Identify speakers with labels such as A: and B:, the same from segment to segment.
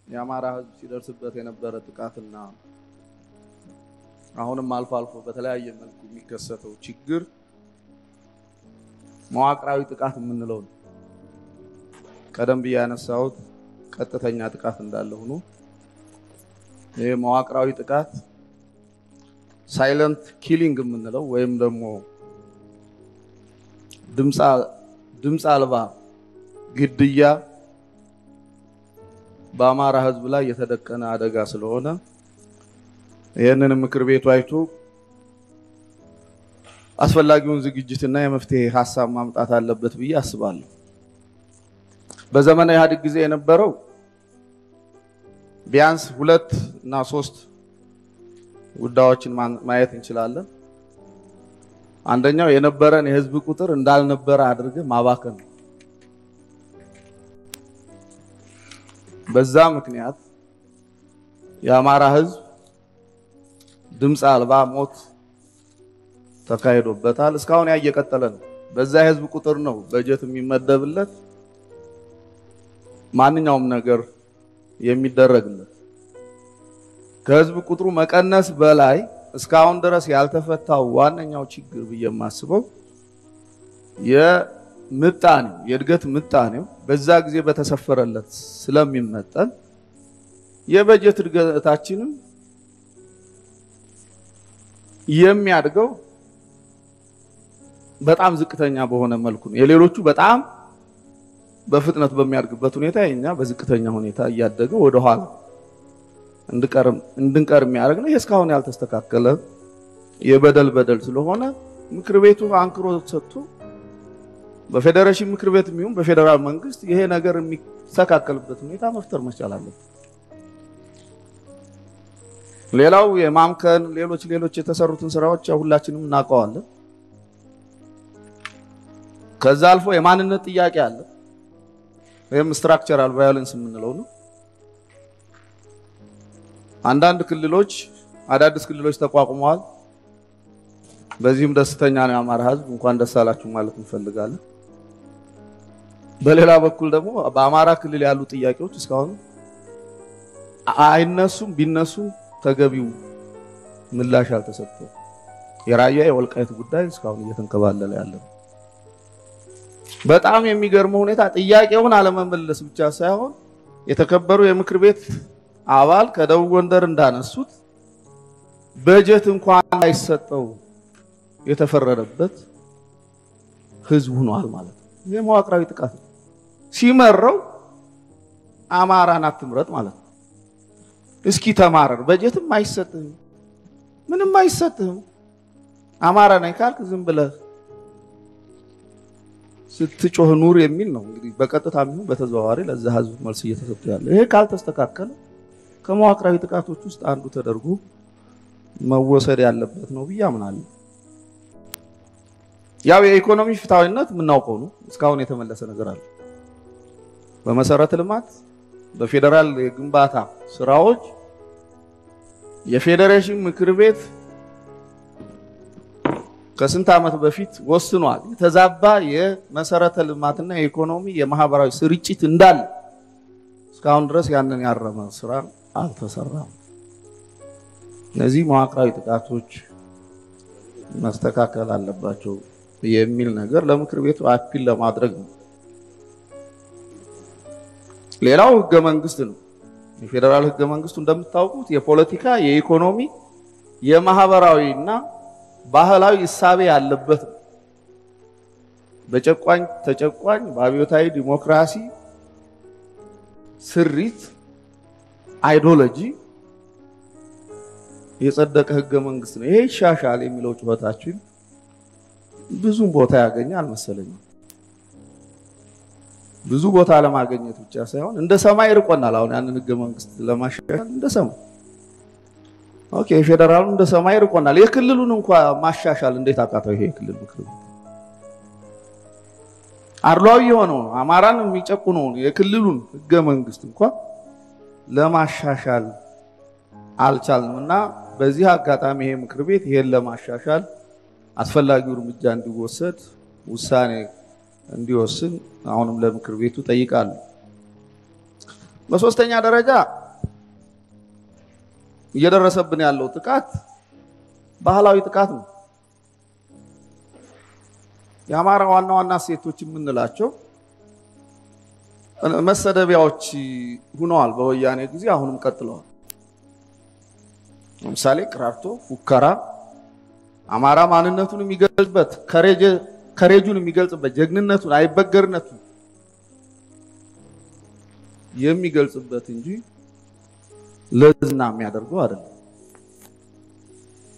A: የአማራ ህዝብ ሲደርስበት የነበረ ጥቃትና አሁንም አልፎ በተለያየ መልኩ የሚከሰተው ችግር መዋቅራዊ ጥቃት የምንለው ነው። ቀደም ብዬ ያነሳሁት ቀጥተኛ ጥቃት እንዳለ ሆኖ ይሄ መዋቅራዊ ጥቃት ሳይለንት ኪሊንግ የምንለው ወይም ደግሞ ድምጽ አልባ ግድያ በአማራ ህዝብ ላይ የተደቀነ አደጋ ስለሆነ ይሄንን ምክር ቤቱ አይቶ አስፈላጊውን ዝግጅትና የመፍትሄ ሐሳብ ማምጣት አለበት ብዬ አስባለሁ። በዘመነ ኢህአዴግ ጊዜ የነበረው ቢያንስ 2 እና 3 ጉዳዮችን ማየት እንችላለን። አንደኛው የነበረን የህዝብ ቁጥር እንዳልነበረ አድርገ ማባከን ነው። በዛ ምክንያት የአማራ ህዝብ ድምጽ አልባ ሞት ተካሂዶበታል። እስካሁን ያየቀጠለ ነው። በዛ የህዝብ ቁጥር ነው በጀት የሚመደብለት ማንኛውም ነገር የሚደረግለት። ከህዝብ ቁጥሩ መቀነስ በላይ እስካሁን ድረስ ያልተፈታው ዋነኛው ችግር በየማስበው የእድገት ምጣኔው በዛ ጊዜ በተሰፈረለት ስለሚመጠን የበጀት እድገታችንን የሚያድገው በጣም ዝቅተኛ በሆነ መልኩ ነው። የሌሎቹ በጣም በፍጥነት በሚያድግበት ሁኔታ የኛ በዝቅተኛ ሁኔታ እያደገ ወደ ኋላ እንድንቀር የሚያደርግ ነው። እስካሁን ያልተስተካከለ የበደል ስለሆነ ምክር ቤቱ አንክሮ ሰጥቶ በፌደሬሽን ምክር ቤት የሚሆን በፌደራል መንግስት ይሄ ነገር የሚስተካከልበት ሁኔታ መፍጠር መቻል አለበት። ሌላው የማምከን ሌሎች የተሰሩትን ስራዎች ሁላችንም እናውቀዋለን። ከዛ አልፎ የማንነት ጥያቄ አለ። ወይም ስትራክቸራል ቫዮለንስ የምንለው ነው። አንዳንድ ክልሎች አዳዲስ ክልሎች ተቋቁመዋል። በዚህም ደስተኛ ነው የአማራ ህዝብ፣ እንኳን ደስ አላችሁ ማለት እንፈልጋለን። በሌላ በኩል ደግሞ በአማራ ክልል ያሉ ጥያቄዎች እስካሁን አይነሱም፣ ቢነሱም ተገቢው ምላሽ አልተሰጠም። የራያ የወልቃይት ጉዳይ እስካሁን እየተንከባለለ ያለ ነው። በጣም የሚገርመው ሁኔታ ጥያቄውን አለመመለስ ብቻ ሳይሆን የተከበሩ የምክር ቤት አባል ከደቡብ ጎንደር እንዳነሱት በጀት እንኳን አይሰጠው የተፈረደበት ህዝብ ሆኗል ማለት ነው። የመዋቅራዊ ጥቃት ሲመረው አማራን አትምረጥ ማለት ነው። እስኪ ተማረር፣ በጀትም አይሰጥም፣ ምንም አይሰጥም። አማራ ነኝ ካልክ ዝም ብለህ ስትጮህ ኑር የሚል ነው። እንግዲህ በቀጥታም ይሁን በተዘዋዋሪ ለዛ ህዝብ መልስ እየተሰጠ ያለ ይሄ ካልተስተካከለ ከመዋቅራዊ ጥቃቶች ውስጥ አንዱ ተደርጎ መወሰድ ያለበት ነው ብዬ አምናለሁ። ያው የኢኮኖሚ ፍትሃዊነት የምናውቀው ነው። እስካሁን የተመለሰ ነገር አለ። በመሰረተ ልማት በፌደራል የግንባታ ስራዎች የፌደሬሽን ምክር ቤት ከስንት ዓመት በፊት ወስኗል። የተዛባ የመሰረተ ልማትና የኢኮኖሚ የማህበራዊ ስርጭት እንዳለ እስካሁን ድረስ ያንን ያረመ ስራ አልተሰራም። እነዚህ መዋቅራዊ ጥቃቶች መስተካከል አለባቸው የሚል ነገር ለምክር ቤቱ አፒል ለማድረግ ነው። ሌላው ህገ መንግስት ነው። የፌደራል ህገ መንግስቱ እንደምታውቁት የፖለቲካ፣ የኢኮኖሚ፣ የማህበራዊና ባህላዊ እሳቤ ያለበት ነው። በጨቋኝ ተጨቋኝ በአብዮታዊ ዲሞክራሲ ስሪት አይዲዮሎጂ የጸደቀ ህገ መንግስት ነው። ይሄ ይሻሻል የሚለው ጩኸታችን ብዙ ቦታ ያገኛል መሰለኝ። ብዙ ቦታ ለማግኘት ብቻ ሳይሆን እንደ ሰማይ ርቆናል። አሁን ያንን ህገ መንግስት ለማሻሻል እንደ ሰማይ ኦኬ፣ ፌደራሉ እንደ ሰማይ ርቆናል። የክልሉን እንኳን ማሻሻል እንዴት አቃተው? ይሄ ክልል ምክር ቤት አርሏዊ የሆነው አማራን የሚጨቁነው የክልሉን ህገ መንግስት እንኳን ለማሻሻል አልቻልንምና በዚህ አጋጣሚ ይሄ ምክር ቤት ይሄን ለማሻሻል አስፈላጊው እርምጃ እንዲወሰድ ውሳኔ እንዲወስን አሁንም ለምክር ቤቱ ጠይቃለሁ። በሶስተኛ ደረጃ እየደረሰብን ያለው ጥቃት ባህላዊ ጥቃት ነው። የአማራ ዋና ዋና ሴቶች የምንላቸው መሰደቢያዎች ሆነዋል በወያኔ ጊዜ አሁንም ቀጥለዋል። ለምሳሌ ቅራርቶ ፉከራ አማራ ማንነቱን የሚገልጽበት ከሬጁን የሚገልጽበት ጀግንነቱን አይበገርነቱን የሚገልጽበት እንጂ ለዝና የሚያደርገው አይደለም።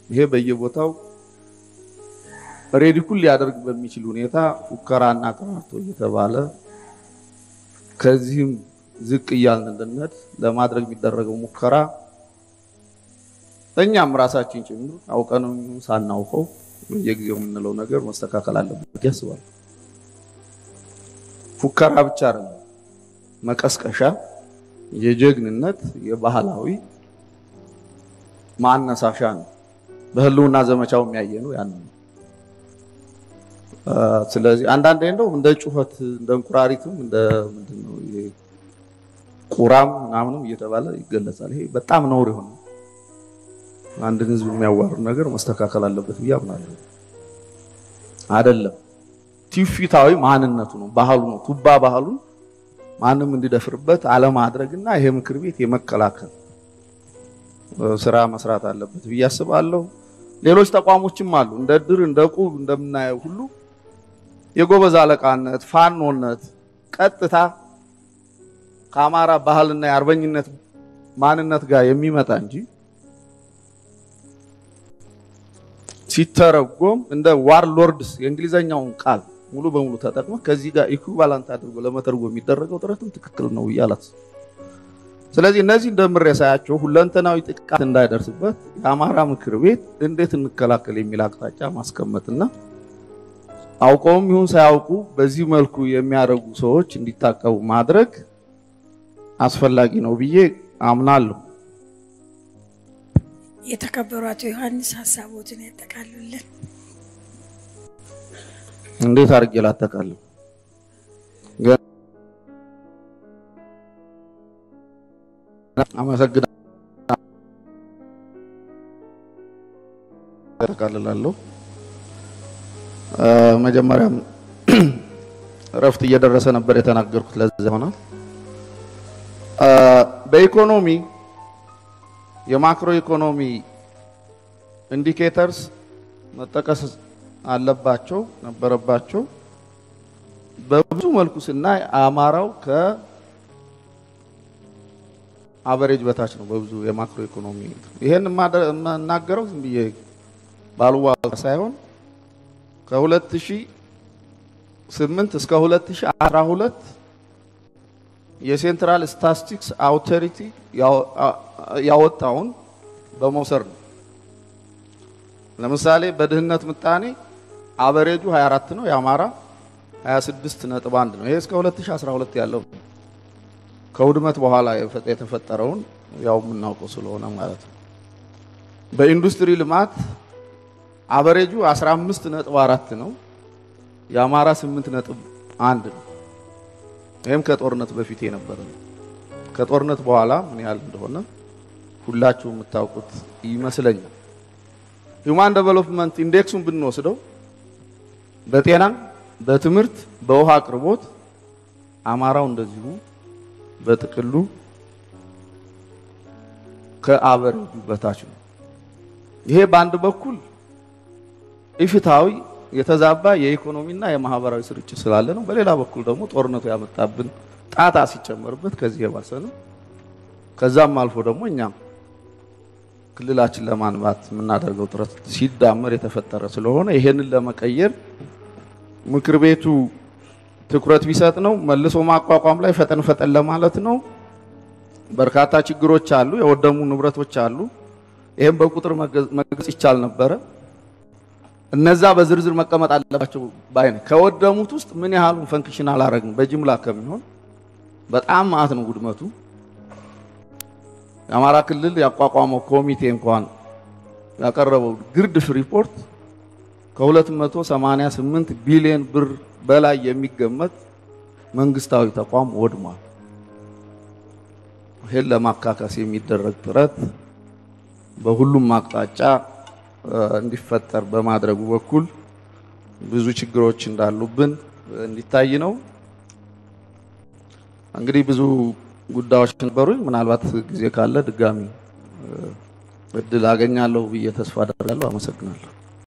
A: ይሄ በየቦታው ሬዲኩል ሊያደርግ በሚችል ሁኔታ ፉከራና ቅራርቶ እየተባለ ከዚህም ዝቅ ያልንነት ለማድረግ የሚደረገው ሙከራ እኛም ራሳችን ጭምር አውቀንም ሳናውቀው በየጊዜው የምንለው ነገር መስተካከል አለበት ያስባል። ፉከራ ብቻ አይደለም መቀስቀሻ የጀግንነት የባህላዊ ማነሳሻ ነው። በህልውና ዘመቻው የሚያየነው ያን ነው። ስለዚህ አንዳንዴ እንደው እንደ ጩኸት እንደ እንቁራሪትም እንደ ምንድነው ቁራም ምናምንም እየተባለ ይገለጻል። ይሄ በጣም ነውር ይሆን አንድ ህዝብ የሚያዋርድ ነገር መስተካከል አለበት ብያምናለሁ። አይደለም ትውፊታዊ ማንነቱ ነው ባህሉ ነው ቱባ ባህሉን ማንም እንዲደፍርበት አለማድረግና ይሄ ምክር ቤት የመከላከል ስራ መስራት አለበት ብያስባለሁ። ሌሎች ተቋሞችም አሉ እንደ ድር እንደ ቁብ እንደምናየው ሁሉ የጎበዝ አለቃነት ፋኖነት ቀጥታ ከአማራ ባህልና የአርበኝነት ማንነት ጋር የሚመጣ እንጂ ሲተረጎም እንደ ዋርሎርድስ የእንግሊዘኛውን ቃል ሙሉ በሙሉ ተጠቅሞ ከዚህ ጋር ኢኩቫለንት አድርጎ ለመተርጎም የሚደረገው ጥረትም ትክክል ነው ይያላስ። ስለዚህ እነዚህ እንደምር ያሳያቸው ሁለንተናዊ ጥቃት እንዳይደርስበት የአማራ ምክር ቤት እንዴት እንከላከል የሚል አቅጣጫ ማስቀመጥና አውቀውም ይሁን ሳያውቁ በዚህ መልኩ የሚያደርጉ ሰዎች እንዲታቀቡ ማድረግ አስፈላጊ ነው ብዬ አምናለሁ።
B: የተከበሩ አቶ ዮሐንስ ሐሳቦትን ያጠቃልሉልን።
A: እንዴት አድርጌ ላጠቃልል? አመሰግናለሁ። አጠቃልላለሁ። መጀመሪያም ረፍት እየደረሰ ነበር የተናገርኩት ለዛ ሆኗል። በኢኮኖሚ የማክሮ ኢኮኖሚ ኢንዲኬተርስ መጠቀስ አለባቸው ነበረባቸው። በብዙ መልኩ ስናይ አማራው ከአቨሬጅ በታች ነው በብዙ የማክሮ ኢኮኖሚ። ይሄን ማናገረው ዝም ብዬ ባሉዋል ሳይሆን ከ2008 እስከ 2012 የሴንትራል ስታቲስቲክስ አውቶሪቲ ያወጣውን በመውሰድ ነው። ለምሳሌ በድህነት ምጣኔ አቨሬጁ 24 ነው የአማራ 26.1 ነው። ይሄ እስከ 2012 ያለው ከውድመት በኋላ የተፈጠረውን ያው የምናውቀው ስለሆነ ማለት ነው። በኢንዱስትሪ ልማት አቨሬጁ 15.4 ነው የአማራ 8.1 ነው። ይሄም ከጦርነት በፊት የነበረ ነው። ከጦርነት በኋላ ምን ያህል እንደሆነ ሁላችሁም የምታውቁት ይመስለኛል። ሂውማን ዴቨሎፕመንት ኢንዴክሱን ብንወስደው በጤና በትምህርት በውሃ አቅርቦት አማራው እንደዚሁ በጥቅሉ ከአቨሬጁ በታች ነው። ይሄ በአንድ በኩል ኢፍትሃዊ የተዛባ የኢኮኖሚና የማህበራዊ ስርጭት ስላለ ነው። በሌላ በኩል ደግሞ ጦርነቱ ያመጣብን ጣጣ ሲጨመርበት ከዚህ የባሰ ነው። ከዛም አልፎ ደግሞ እኛም ክልላችን ለማንባት የምናደርገው ጥረት ሲዳመር የተፈጠረ ስለሆነ ይሄንን ለመቀየር ምክር ቤቱ ትኩረት ቢሰጥ ነው። መልሶ ማቋቋም ላይ ፈጠን ለማለት ነው። በርካታ ችግሮች አሉ፣ የወደሙ ንብረቶች አሉ። ይሄን በቁጥር መግለጽ ይቻል ነበር። እነዛ በዝርዝር መቀመጥ አለባቸው ባይነ ከወደሙት ውስጥ ምን ያህሉን ፈንክሽናል አረግን በጅምላ ከሚሆን በጣም ማት ነው ጉድመቱ። የአማራ ክልል ያቋቋመው ኮሚቴ እንኳን ያቀረበው ግርድፍ ሪፖርት ከ288 ቢሊዮን ብር በላይ የሚገመት መንግስታዊ ተቋም ወድሟል። ይሄን ለማካካስ የሚደረግ ጥረት በሁሉም አቅጣጫ እንዲፈጠር በማድረጉ በኩል ብዙ ችግሮች እንዳሉብን እንዲታይ ነው። እንግዲህ ብዙ ጉዳዮች ነበሩኝ። ምናልባት ጊዜ ካለ ድጋሚ እድል አገኛለሁ ብዬ ተስፋ አደርጋለሁ። አመሰግናለሁ።